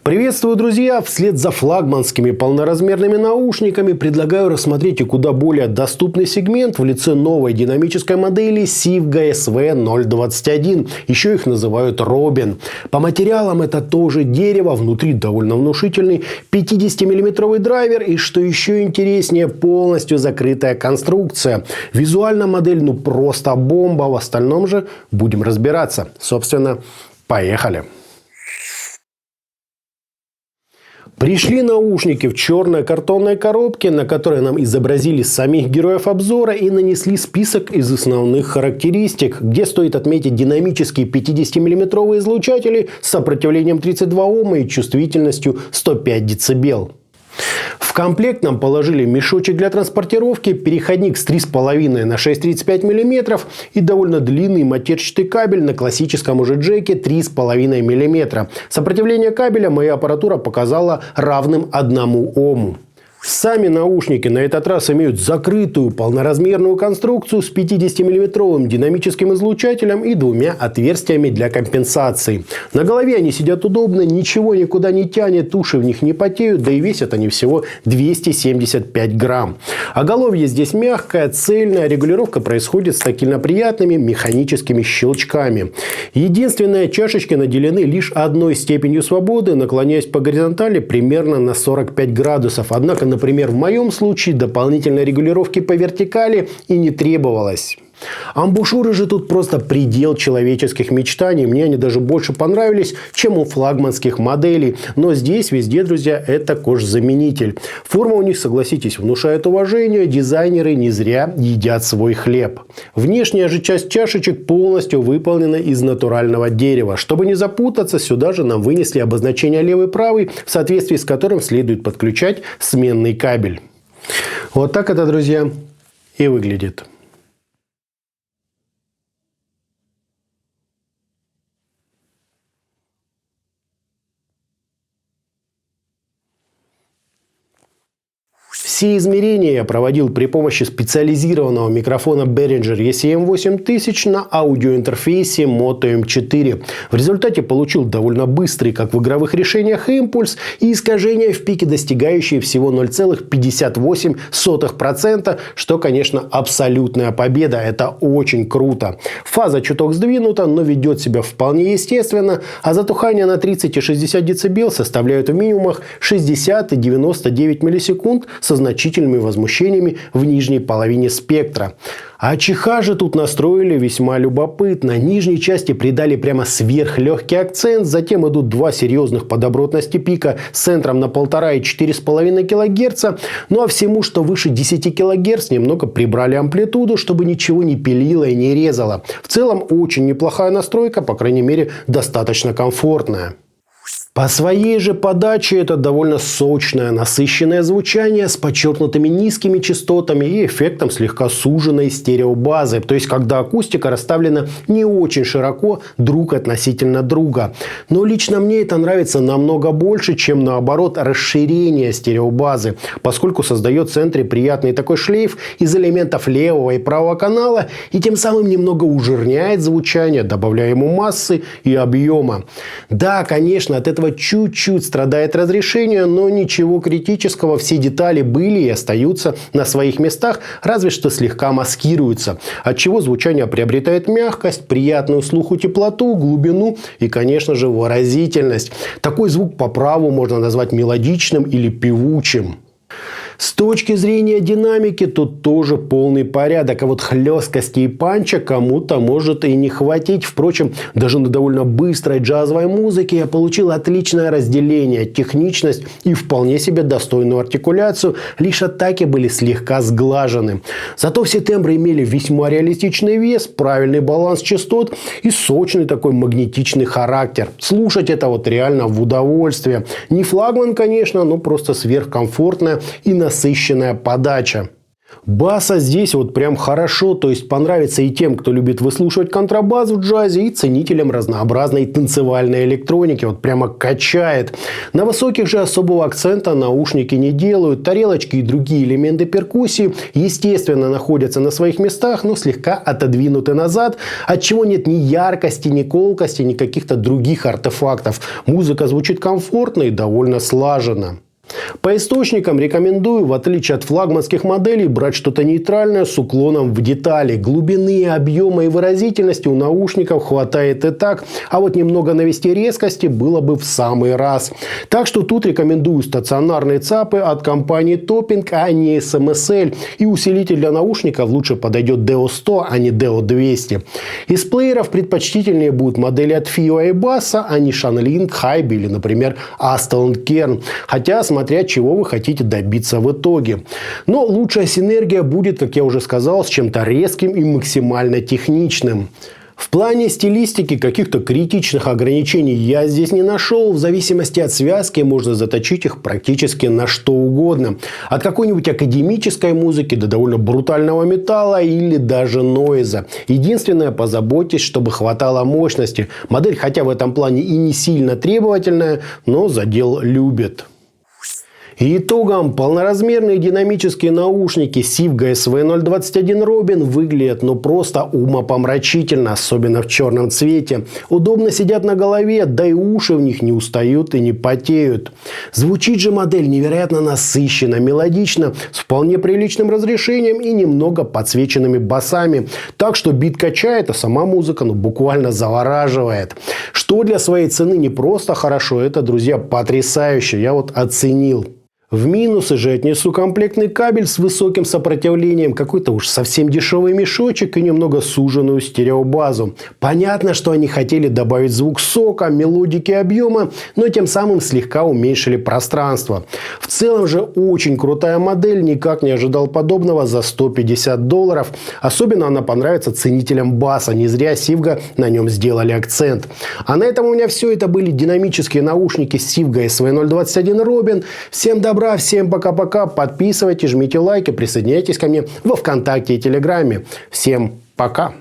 Приветствую, друзья! Вслед за флагманскими полноразмерными наушниками предлагаю рассмотреть и куда более доступный сегмент в лице новой динамической модели Sivga SV021. Еще их называют Robin. По материалам это тоже дерево, внутри довольно внушительный 50-мм драйвер и, что еще интереснее, полностью закрытая конструкция. Визуально модель просто бомба, в остальном же будем разбираться. Собственно, поехали! Пришли наушники в черной картонной коробке, на которой нам изобразили самих героев обзора и нанесли список из основных характеристик, где стоит отметить динамические 50-мм излучатели с сопротивлением 32 Ома и чувствительностью 105 дБ. В комплект нам положили мешочек для транспортировки, переходник с 3,5 на 6,35 мм и довольно длинный матерчатый кабель на классическом уже джеке 3,5 мм. Сопротивление кабеля моя аппаратура показала равным 1 Ому. Сами наушники на этот раз имеют закрытую полноразмерную конструкцию с 50-мм динамическим излучателем и 2 отверстиями для компенсации. На голове они сидят удобно, ничего никуда не тянет, уши в них не потеют, да и весят они всего 275 грамм. Оголовье здесь мягкое, цельное, регулировка происходит с тактильно приятными механическими щелчками. Единственное, чашечки наделены лишь одной степенью свободы, наклоняясь по горизонтали примерно на 45 градусов. Однако, например, в моем случае дополнительной регулировки по вертикали и не требовалось. Амбушюры же тут просто предел человеческих мечтаний. Мне они даже больше понравились, чем у флагманских моделей. Но здесь везде, друзья, это кожзаменитель. Форма у них, согласитесь, внушает уважение. Дизайнеры не зря едят свой хлеб. Внешняя же часть чашечек полностью выполнена из натурального дерева. Чтобы не запутаться, сюда же нам вынесли обозначение левый-правый, в соответствии с которым следует подключать сменный кабель. Вот так это, друзья, и выглядит. Все измерения я проводил при помощи специализированного микрофона Behringer ECM8000 на аудиоинтерфейсе Moto M4. В результате получил довольно быстрый, как в игровых решениях, импульс и искажения в пике, достигающие всего 0,58%, что, конечно, абсолютная победа. Это очень круто. Фаза чуток сдвинута, но ведет себя вполне естественно, а затухание на 30 и 60 дБ составляют в минимумах 60 и 99 миллисекунд со значительными возмущениями в нижней половине спектра. А чиха же тут настроили весьма любопытно. Нижней части придали прямо сверхлегкий акцент, затем идут 2 серьезных по добротности пика с центром на 1,5 и 4,5 кГц. Ну а всему, что выше 10 кГц, немного прибрали амплитуду, чтобы ничего не пилило и не резало. В целом очень неплохая настройка, по крайней мере, достаточно комфортная. По своей же подаче это довольно сочное, насыщенное звучание с подчеркнутыми низкими частотами и эффектом слегка суженной стереобазы. То есть, когда акустика расставлена не очень широко друг относительно друга. Но лично мне это нравится намного больше, чем наоборот расширение стереобазы, поскольку создает в центре приятный такой шлейф из элементов левого и правого канала и тем самым немного ужирняет звучание, добавляя ему массы и объема. Да, конечно, от этого чуть-чуть страдает разрешение, но ничего критического, все детали были и остаются на своих местах, разве что слегка маскируются, отчего звучание приобретает мягкость, приятную слуху теплоту, глубину и, конечно же, выразительность. Такой звук по праву можно назвать мелодичным или певучим. С точки зрения динамики тут тоже полный порядок, а вот хлесткости и панча кому-то может и не хватить. Впрочем, даже на довольно быстрой джазовой музыке я получил отличное разделение, техничность и вполне себе достойную артикуляцию. Лишь атаки были слегка сглажены. Зато все тембры имели весьма реалистичный вес, правильный баланс частот и сочный такой магнетичный характер. Слушать это вот реально в удовольствие. Не флагман, конечно, но просто сверхкомфортная и насыщенная подача. Баса здесь вот прям хорошо, то есть понравится и тем, кто любит выслушивать контрабас в джазе, и ценителям разнообразной танцевальной электроники. Вот прямо качает. На высоких же особого акцента наушники не делают. Тарелочки и другие элементы перкуссии, естественно, находятся на своих местах, но слегка отодвинуты назад, отчего нет ни яркости, ни колкости, ни каких-то других артефактов. Музыка звучит комфортно и довольно слаженно. По источникам рекомендую, в отличие от флагманских моделей, брать что-то нейтральное с уклоном в детали. Глубины, объема и выразительности у наушников хватает и так, а вот немного навести резкости было бы в самый раз. Так что тут рекомендую стационарные ЦАПы от компании Topping, а не SMSL. И усилитель для наушников лучше подойдет DO100, а не DO200. Из плееров предпочтительнее будут модели от FiiO и Bassa, а не Shanling, Hybe или, например, Aston Kern. Хотя, смотря чего вы хотите добиться в итоге. Но лучшая синергия будет, как я уже сказал, с чем-то резким и максимально техничным. В плане стилистики каких-то критичных ограничений я здесь не нашел. В зависимости от связки можно заточить их практически на что угодно. От какой-нибудь академической музыки до довольно брутального металла или даже нойза. Единственное, позаботьтесь, чтобы хватало мощности. Модель, хотя в этом плане и не сильно требовательная, но задел любит. И итогом, полноразмерные динамические наушники Sivga SV021 Robin выглядят просто умопомрачительно, особенно в черном цвете. Удобно сидят на голове, да и уши в них не устают и не потеют. Звучит же модель невероятно насыщенно, мелодично, с вполне приличным разрешением и немного подсвеченными басами. Так что бит качает, а сама музыка буквально завораживает. Что для своей цены не просто хорошо, это, друзья, потрясающе. Я вот оценил. В минусы же отнесу комплектный кабель с высоким сопротивлением, какой-то уж совсем дешевый мешочек и немного суженную стереобазу. Понятно, что они хотели добавить звук сока, мелодики, объема, но тем самым слегка уменьшили пространство. В целом же очень крутая модель, никак не ожидал подобного за $150. Особенно она понравится ценителям баса, не зря Sivga на нем сделали акцент. А на этом у меня все. Это были динамические наушники Sivga SV021 Robin. Всем добра! Всем пока-пока. Подписывайтесь, жмите лайки, присоединяйтесь ко мне во ВКонтакте и Телеграме. Всем пока.